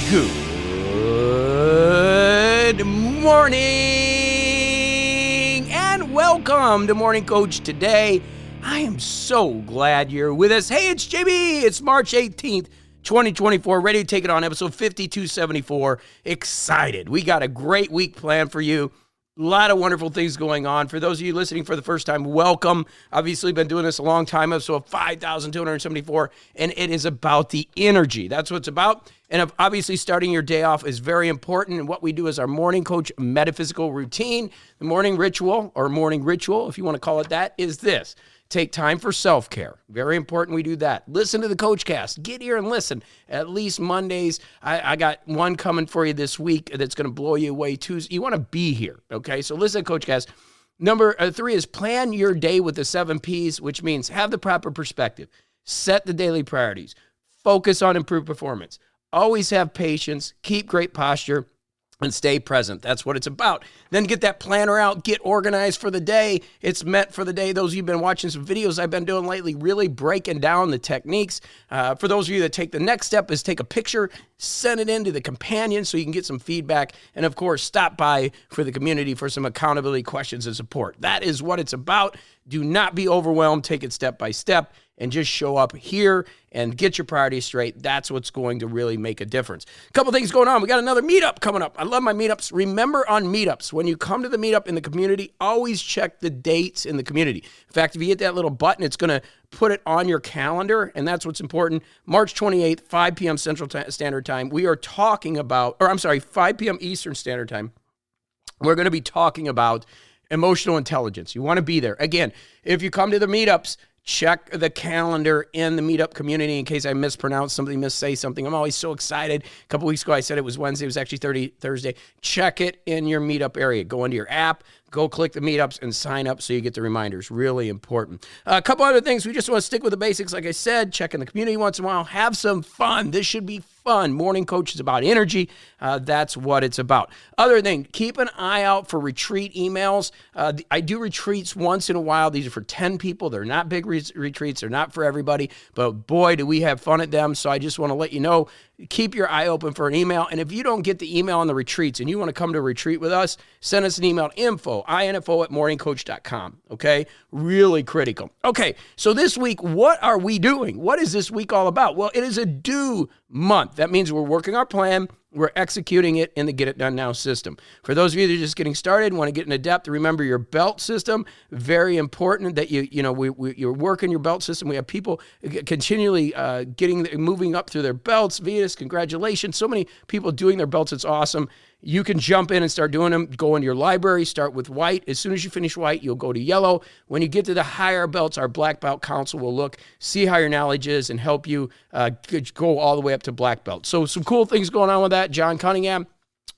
Good morning and welcome to Morning Coach today. I am so glad you're with us. Hey, it's JB. It's March 18th, 2024. Ready to take it on episode 5274. Excited. We got a great week planned for you. A lot of wonderful things going on. For those of you listening for the first time, welcome. Obviously, been doing this a long time, episode 5274, and it is about the energy. That's what it's about. And obviously, starting your day off is very important. And what we do is our Morning Coach metaphysical routine. The morning ritual, or morning ritual, if you want to call it that, is this. Take time for self-care. Very important we do that. Listen to the CoachCast. Get here and listen. At least Mondays. I got one coming for you this week that's going to blow you away too. You want to be here, okay? So listen to CoachCast. Number 3 is plan your day with the 7 Ps, which means have the proper perspective. Set the daily priorities. Focus on improved performance. Always have patience. Keep great posture. And stay present. That's what it's about. Then get that planner out. Get organized for the day. It's meant for the day. Those of you who've been watching some videos I've been doing lately, really breaking down the techniques. For those of you that take the next step is take a picture, send it in to the companion so you can get some feedback. And of course, stop by for the community for some accountability questions and support. That is what it's about. Do not be overwhelmed. Take it step by step and just show up here and get your priorities straight. That's what's going to really make a difference. A couple things going on. We got another meetup coming up. I love my meetups. Remember on meetups, when you come to the meetup in the community, always check the dates in the community. In fact, if you hit that little button, it's going to put it on your calendar, and that's what's important. March 28th, 5 p.m. Central Standard Time. We are talking about, 5 p.m. Eastern Standard Time. We're going to be talking about emotional intelligence. You want to be there. Again, if you come to the meetups, check the calendar in the meetup community in case I mispronounce something, missay something. I'm always so excited. A couple weeks ago, I said it was Wednesday. It was actually Thursday. Check it in your meetup area. Go into your app, go click the meetups and sign up so you get the reminders. Really important. A couple other things. We just want to stick with the basics. Like I said, check in the community once in a while. Have some fun. This should be fun. Morning Coach is about energy. That's what it's about. Other thing, keep an eye out for retreat emails. I do retreats once in a while. These are for 10 people. They're not big retreats. They're not for everybody. But boy, do we have fun at them. So I just want to let you know, keep your eye open for an email. And if you don't get the email on the retreats and you want to come to a retreat with us, send us an email, info at morningcoach.com. Okay? Really critical. Okay, so this week, what are we doing? What is this week all about? Well, it is a do month. That means we're working our plan. We're executing it in the Get It Done Now system. For those of you that are just getting started, want to get into depth, remember your belt system. Very important that you're working your belt system. We have people continually moving up through their belts. Venus, congratulations. So many people doing their belts. It's awesome. You can jump in and start doing them. Go into your library, start with white. As soon as you finish white, you'll go to yellow. When you get to the higher belts, our Black Belt Council will look, see how your knowledge is, and help you go all the way up to black belt. So some cool things going on with that. John Cunningham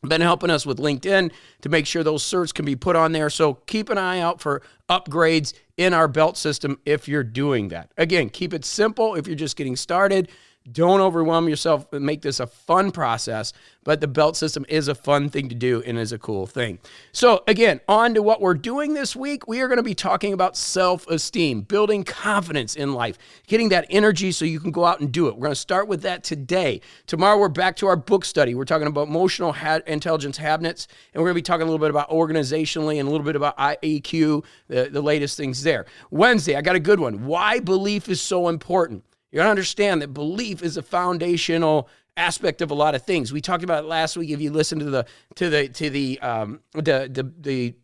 been helping us with LinkedIn to make sure those certs can be put on there. So keep an eye out for upgrades in our belt system if you're doing that. Again, keep it simple if you're just getting started. Don't overwhelm yourself and make this a fun process, but the belt system is a fun thing to do and is a cool thing. So again, on to what we're doing this week. We are going to be talking about self-esteem, building confidence in life, getting that energy so you can go out and do it. We're going to start with that today. Tomorrow, we're back to our book study. We're talking about emotional intelligence habits, and we're going to be talking a little bit about organizationally and a little bit about EQ, the latest things there. Wednesday, I got a good one. Why belief is so important. You gotta understand that belief is a foundational aspect of a lot of things. We talked about it last week. If you listen to the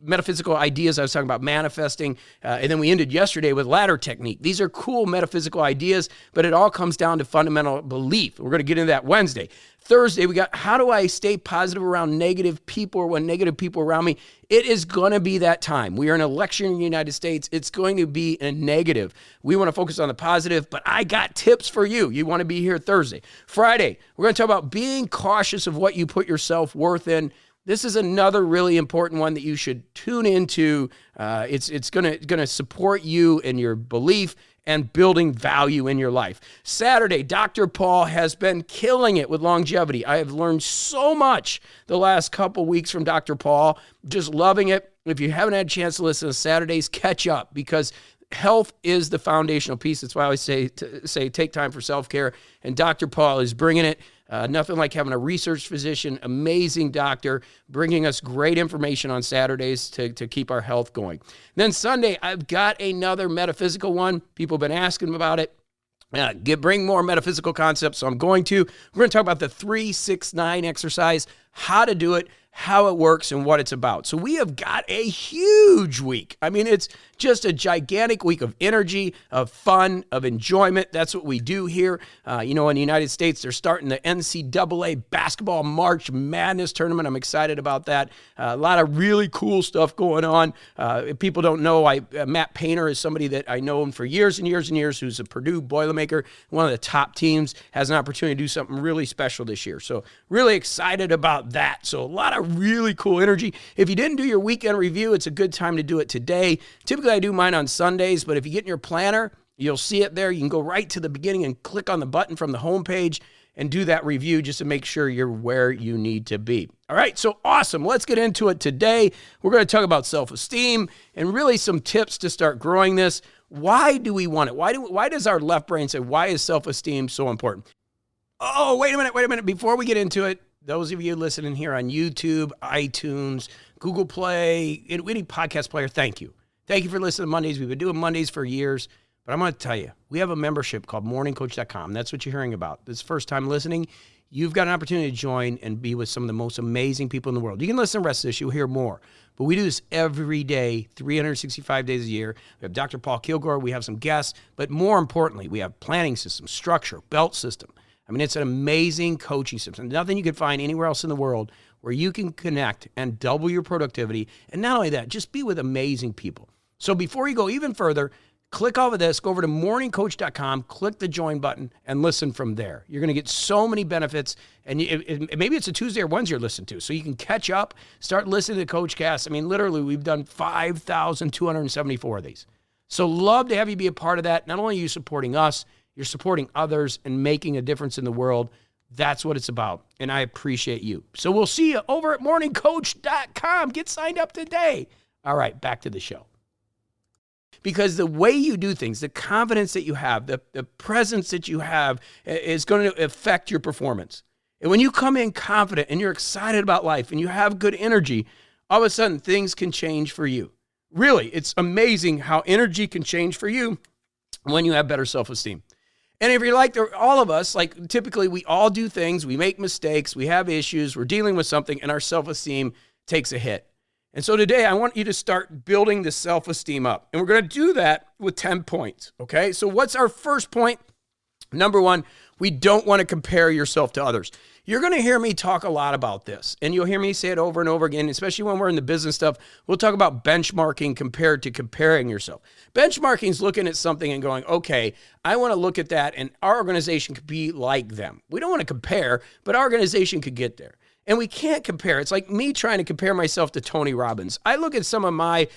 metaphysical ideas, I was talking about manifesting, and then we ended yesterday with ladder technique. These are cool metaphysical ideas, but it all comes down to fundamental belief. We're gonna get into that Wednesday. Thursday, we got how do I stay positive around negative people or when negative people are around me? It is going to be that time. We are in an election in the United States. It's going to be a negative. We want to focus on the positive, but I got tips for you. You want to be here Thursday. Friday, we're going to talk about being cautious of what you put your self-worth in. This is another really important one that you should tune into. It's going to support you in your belief and building value in your life. Saturday, Dr. Paul has been killing it with longevity. I have learned so much the last couple weeks from Dr. Paul, just loving it. If you haven't had a chance to listen to Saturdays, catch up because health is the foundational piece. That's why I always say take time for self-care. And Dr. Paul is bringing it. Nothing like having a research physician, amazing doctor, bringing us great information on Saturdays to keep our health going. Then Sunday, I've got another metaphysical one. People have been asking about it. Bring more metaphysical concepts, so I'm going to. We're going to talk about the 3-6-9 exercise, how to do it, how it works, and what it's about. So we have got a huge week. I mean, it's just a gigantic week of energy, of fun, of enjoyment. That's what we do here. In the United States, they're starting the NCAA basketball March Madness tournament. I'm excited about that. A lot of really cool stuff going on. If people don't know, Matt Painter is somebody that I know him for years and years and years, who's a Purdue Boilermaker, one of the top teams, has an opportunity to do something really special this year. So really excited about that. So a lot of really cool energy. If you didn't do your weekend review, it's a good time to do it today. Typically, I do mine on Sundays, but if you get in your planner, you'll see it there. You can go right to the beginning and click on the button from the homepage and do that review just to make sure you're where you need to be. All right, so awesome. Let's get into it today. We're going to talk about self-esteem and really some tips to start growing this. Why do we want it? Why does our left brain say, why is self-esteem so important? Oh, wait a minute. Before we get into it, those of you listening here on YouTube, iTunes, Google Play, any podcast player, thank you. Thank you for listening to Mondays. We've been doing Mondays for years, but I'm going to tell you, we have a membership called MorningCoach.com. That's what you're hearing about. This first time listening, you've got an opportunity to join and be with some of the most amazing people in the world. You can listen to the rest of this. You'll hear more. But we do this every day, 365 days a year. We have Dr. Paul Kilgore. We have some guests. But more importantly, we have planning system, structure, belt system. I mean, it's an amazing coaching system. Nothing you can find anywhere else in the world where you can connect and double your productivity. And not only that, just be with amazing people. So before you go even further, click off of this, go over to morningcoach.com, click the join button, and listen from there. You're going to get so many benefits. And maybe it's a Tuesday or Wednesday you're listening to. So you can catch up, start listening to Coach Cast. I mean, literally, we've done 5,274 of these. So love to have you be a part of that. Not only are you supporting us, you're supporting others and making a difference in the world. That's what it's about, and I appreciate you. So we'll see you over at morningcoach.com. Get signed up today. All right, back to the show. Because the way you do things, the confidence that you have, the presence that you have is going to affect your performance. And when you come in confident and you're excited about life and you have good energy, all of a sudden things can change for you. Really, it's amazing how energy can change for you when you have better self-esteem. And if you're like all of us, like typically we all do things, we make mistakes, we have issues, we're dealing with something, and our self-esteem takes a hit. And so today I want you to start building the self-esteem up. And we're going to do that with 10 points, okay? So what's our first point? Number one, we don't want to compare yourself to others. You're going to hear me talk a lot about this, and you'll hear me say it over and over again, especially when we're in the business stuff. We'll talk about benchmarking compared to comparing yourself. Benchmarking is looking at something and going, okay, I want to look at that, and our organization could be like them. We don't want to compare, but our organization could get there. And we can't compare. It's like me trying to compare myself to Tony Robbins. I look at some of my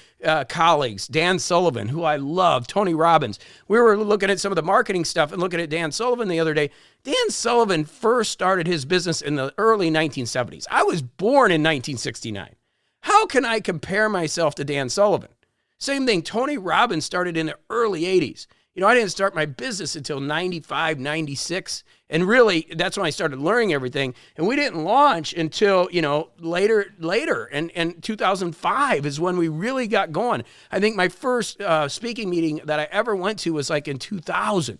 colleagues, Dan Sullivan, who I love, Tony Robbins. We were looking at some of the marketing stuff and looking at Dan Sullivan the other day. Dan Sullivan first started his business in the early 1970s. I was born in 1969. How can I compare myself to Dan Sullivan? Same thing, Tony Robbins started in the early 80s. I didn't start my business until 95, 96. And really, that's when I started learning everything. And we didn't launch until, later. And 2005 is when we really got going. I think my first speaking meeting that I ever went to was like in 2000.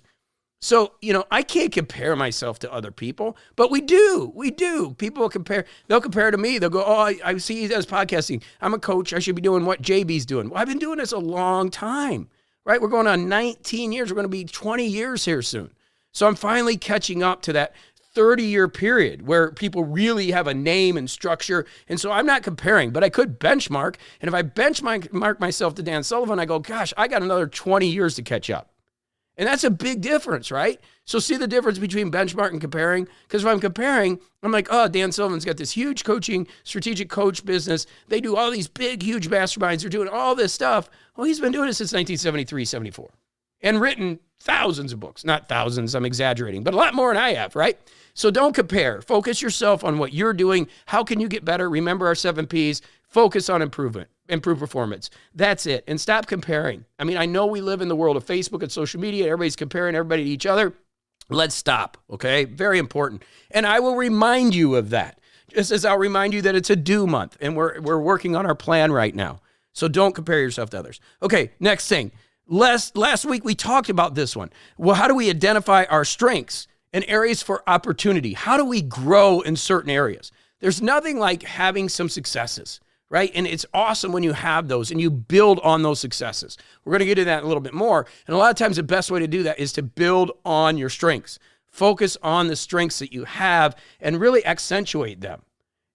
So, I can't compare myself to other people, but we do. People will compare. They'll compare to me. They'll go, oh, I see he does podcasting. I'm a coach. I should be doing what JB's doing. Well, I've been doing this a long time. Right? We're going on 19 years. We're going to be 20 years here soon. So I'm finally catching up to that 30-year period where people really have a name and structure. And so I'm not comparing, but I could benchmark. And if I benchmark myself to Dan Sullivan, I go, gosh, I got another 20 years to catch up. And that's a big difference, right? So see the difference between benchmark and comparing? Because if I'm comparing, I'm like, oh, Dan Sullivan's got this huge coaching, strategic coach business. They do all these big, huge masterminds. They're doing all this stuff. Well, he's been doing it since 1973, 74. And written thousands of books. Not thousands, I'm exaggerating, but a lot more than I have, right? So don't compare. Focus yourself on what you're doing. How can you get better? Remember our 7 Ps. Focus on improvement. improve performance. That's it. And stop comparing. I mean, I know we live in the world of Facebook and social media. Everybody's comparing everybody to each other. Let's stop, okay? Very important. And I will remind you of that, just as I'll remind you that it's a do month, and we're working on our plan right now. So don't compare yourself to others. Okay, next thing. Last week, we talked about this one. Well, how do we identify our strengths and areas for opportunity? How do we grow in certain areas? There's nothing like having some successes, right? And it's awesome when you have those and you build on those successes. We're going to get into that a little bit more. And a lot of times the best way to do that is to build on your strengths. Focus on the strengths that you have and really accentuate them.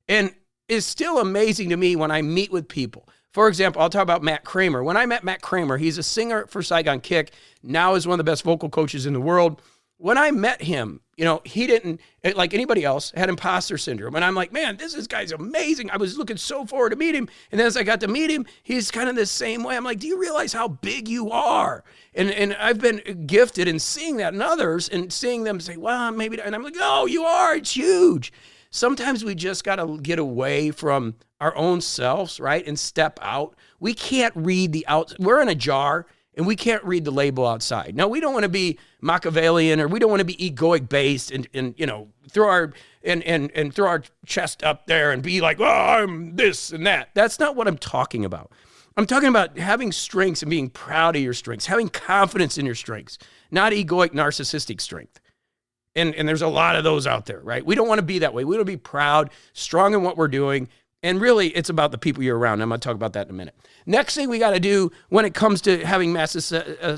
And it's still amazing to me when I meet with people. For example, I'll talk about Matt Kramer. When I met Matt Kramer, he's a singer for Saigon Kick, now is one of the best vocal coaches in the world. When I met him, he didn't, like anybody else, had imposter syndrome. And I'm like, man, this guy's amazing. I was looking so forward to meet him. And then as I got to meet him, he's kind of the same way. I'm like, do you realize how big you are? And I've been gifted in seeing that in others and seeing them say, well, maybe. And I'm like, oh, you are. It's huge. Sometimes we just got to get away from our own selves, right? And step out. We can't read the out. We're in a jar. And we can't read the label outside. Now, we don't want to be Machiavellian, or we don't want to be egoic based and throw our chest up there and be like, oh, I'm this and that. That's not what I'm talking about. I'm talking about having strengths and being proud of your strengths, having confidence in your strengths, not egoic, narcissistic strength. And there's a lot of those out there, right? We don't want to be that way. We want to be proud, strong in what we're doing. And really, it's about the people you're around. I'm going to talk about that in a minute. Next thing we got to do when it comes to having massive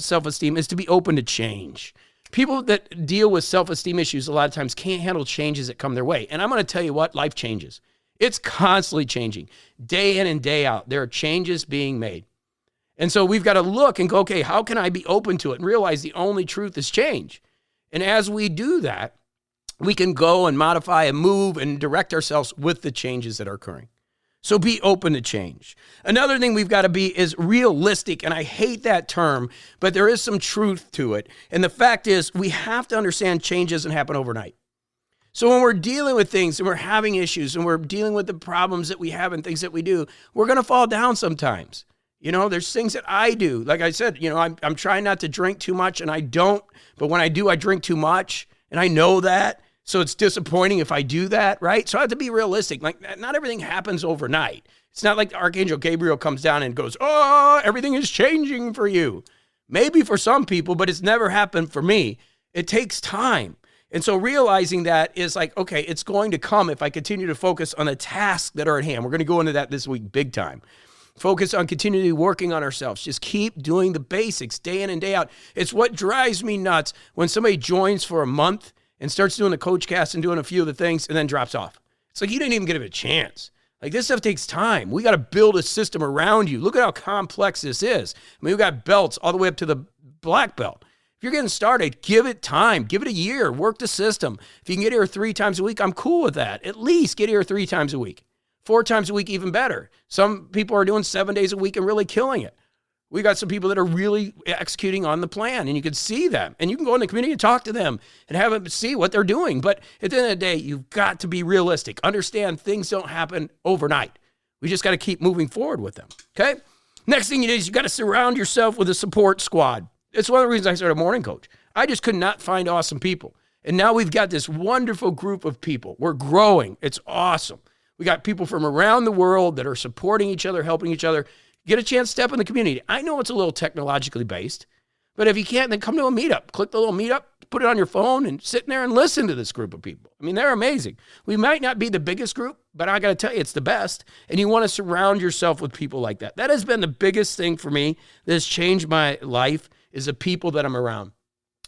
self-esteem is to be open to change. People that deal with self-esteem issues a lot of times can't handle changes that come their way. And I'm going to tell you what, life changes. It's constantly changing. Day in and day out, there are changes being made. And so we've got to look and go, okay, how can I be open to it and realize the only truth is change? And as we do that, we can go and modify and move and direct ourselves with the changes that are occurring. So be open to change. Another thing we've got to be is realistic, and I hate that term, but there is some truth to it. And the fact is, we have to understand change doesn't happen overnight. So when we're dealing with things and we're having issues and we're dealing with the problems that we have and things that we do, we're going to fall down sometimes. There's things that I do. Like I said, I'm trying not to drink too much, and I don't. But when I do, I drink too much, and I know that. So it's disappointing if I do that, right? So I have to be realistic. Like, not everything happens overnight. It's not like the Archangel Gabriel comes down and goes, oh, everything is changing for you. Maybe for some people, but it's never happened for me. It takes time. And so realizing that is like, okay, it's going to come if I continue to focus on the tasks that are at hand. We're going to go into that this week big time. Focus on continually working on ourselves. Just keep doing the basics day in and day out. It's what drives me nuts when somebody joins for a month and starts doing the coach cast and doing a few of the things and then drops off. It's like you didn't even give it a chance. Like, this stuff takes time. We got to build a system around you. Look at how complex this is. I mean, we've got belts all the way up to the black belt. If you're getting started, give it time. Give it a year. Work the system. If you can get here 3 times a week, I'm cool with that. At least get here 3 times a week. 4 times a week, even better. Some people are doing 7 days a week and really killing it. We got some people that are really executing on the plan, and you can see them, and you can go in the community and talk to them and have them see what they're doing. But at the end of the day, you've got to be realistic. Understand things don't happen overnight. We just got to keep moving forward with them, okay? Next thing you do is you got to surround yourself with a support squad. It's one of the reasons I started Morning Coach. I just could not find awesome people. And now we've got this wonderful group of people. We're growing. It's awesome. We got people from around the world that are supporting each other, helping each other. Get a chance to step in the community. I know it's a little technologically based, but if you can't, then come to a meetup. Click the little meetup, put it on your phone, and sit in there and listen to this group of people. I mean, they're amazing. We might not be the biggest group, but I got to tell you, it's the best. And you want to surround yourself with people like that. That has been the biggest thing for me that has changed my life, is the people that I'm around.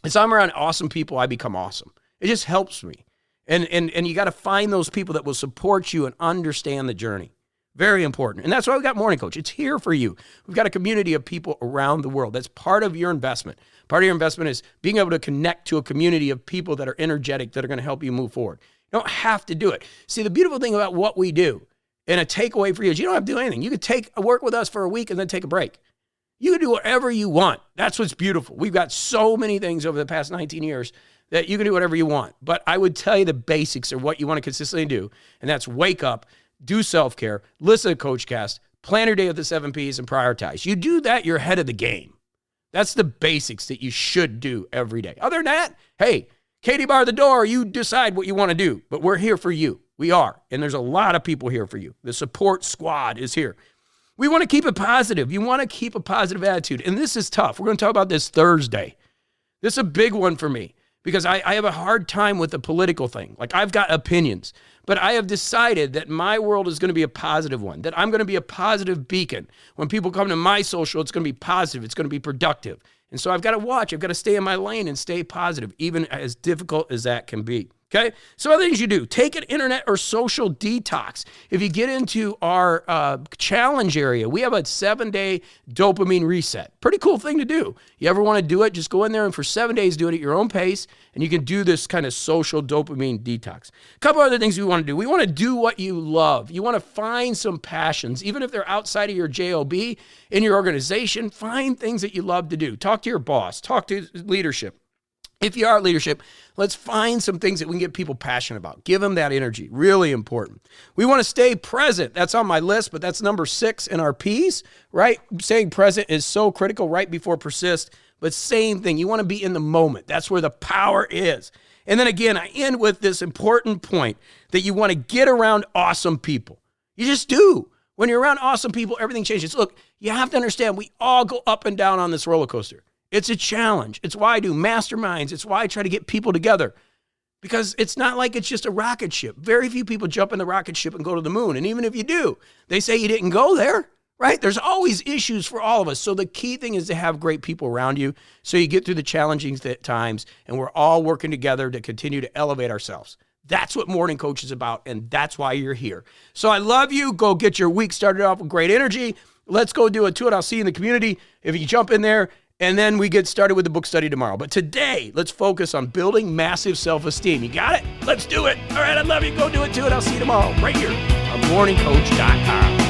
As I'm around awesome people, I become awesome. It just helps me. And you got to find those people that will support you and understand the journey. Very important. And that's why we got Morning Coach. It's here for you. We've got a community of people around the world. That's part of your investment. Part of your investment is being able to connect to a community of people that are energetic, that are going to help you move forward. You don't have to do it. See, the beautiful thing about what we do, and a takeaway for you, is you don't have to do anything. You could work with us for a week and then take a break. You can do whatever you want. That's what's beautiful. We've got so many things over the past 19 years that you can do whatever you want. But I would tell you the basics are what you want to consistently do, and that's wake up, do self-care, listen to CoachCast, Plan your day with the 7 Ps and prioritize. You do that, you're ahead of the game. That's the basics that you should do every day. Other than that, hey, Katie bar the door, you decide what you want to do, but we're here for you. We are, and there's a lot of people here for you. The support squad is here. We want to keep it positive. You want to keep a positive attitude, and this is tough. We're going to talk about this Thursday. This is a big one for me because I have a hard time with the political thing. Like, I've got opinions, but I have decided that my world is going to be a positive one, that I'm going to be a positive beacon. When people come to my social, it's going to be positive. It's going to be productive. And so I've got to watch. I've got to stay in my lane and stay positive, even as difficult as that can be. Okay? So other things you do, take an internet or social detox. If you get into our challenge area, we have a 7-day dopamine reset. Pretty cool thing to do. You ever want to do it, just go in there and for 7 days do it at your own pace, and you can do this kind of social dopamine detox. A couple other things we want to do. We want to do what you love. You want to find some passions, even if they're outside of your JOB, in your organization, find things that you love to do. Talk to your boss. Talk to leadership. If you are leadership, let's find some things that we can get people passionate about. Give them that energy. Really important. We want to stay present. That's on my list, but that's number 6 in our Ps, right? Staying present is so critical right before persist, but same thing. You want to be in the moment. That's where the power is. And then again, I end with this important point that you want to get around awesome people. You just do. When you're around awesome people, everything changes. Look, you have to understand we all go up and down on this roller coaster. It's a challenge. It's why I do masterminds. It's why I try to get people together, because it's not like it's just a rocket ship. Very few people jump in the rocket ship and go to the moon. And even if you do, they say you didn't go there, right? There's always issues for all of us. So the key thing is to have great people around you so you get through the challenging times and we're all working together to continue to elevate ourselves. That's what Morning Coach is about, and that's why you're here. So I love you. Go get your week started off with great energy. Let's go do it to it. I'll see you in the community if you jump in there. And then we get started with the book study tomorrow. But today, let's focus on building massive self-esteem. You got it? Let's do it. All right, I love you. Go do it too, and I'll see you tomorrow right here on MorningCoach.com.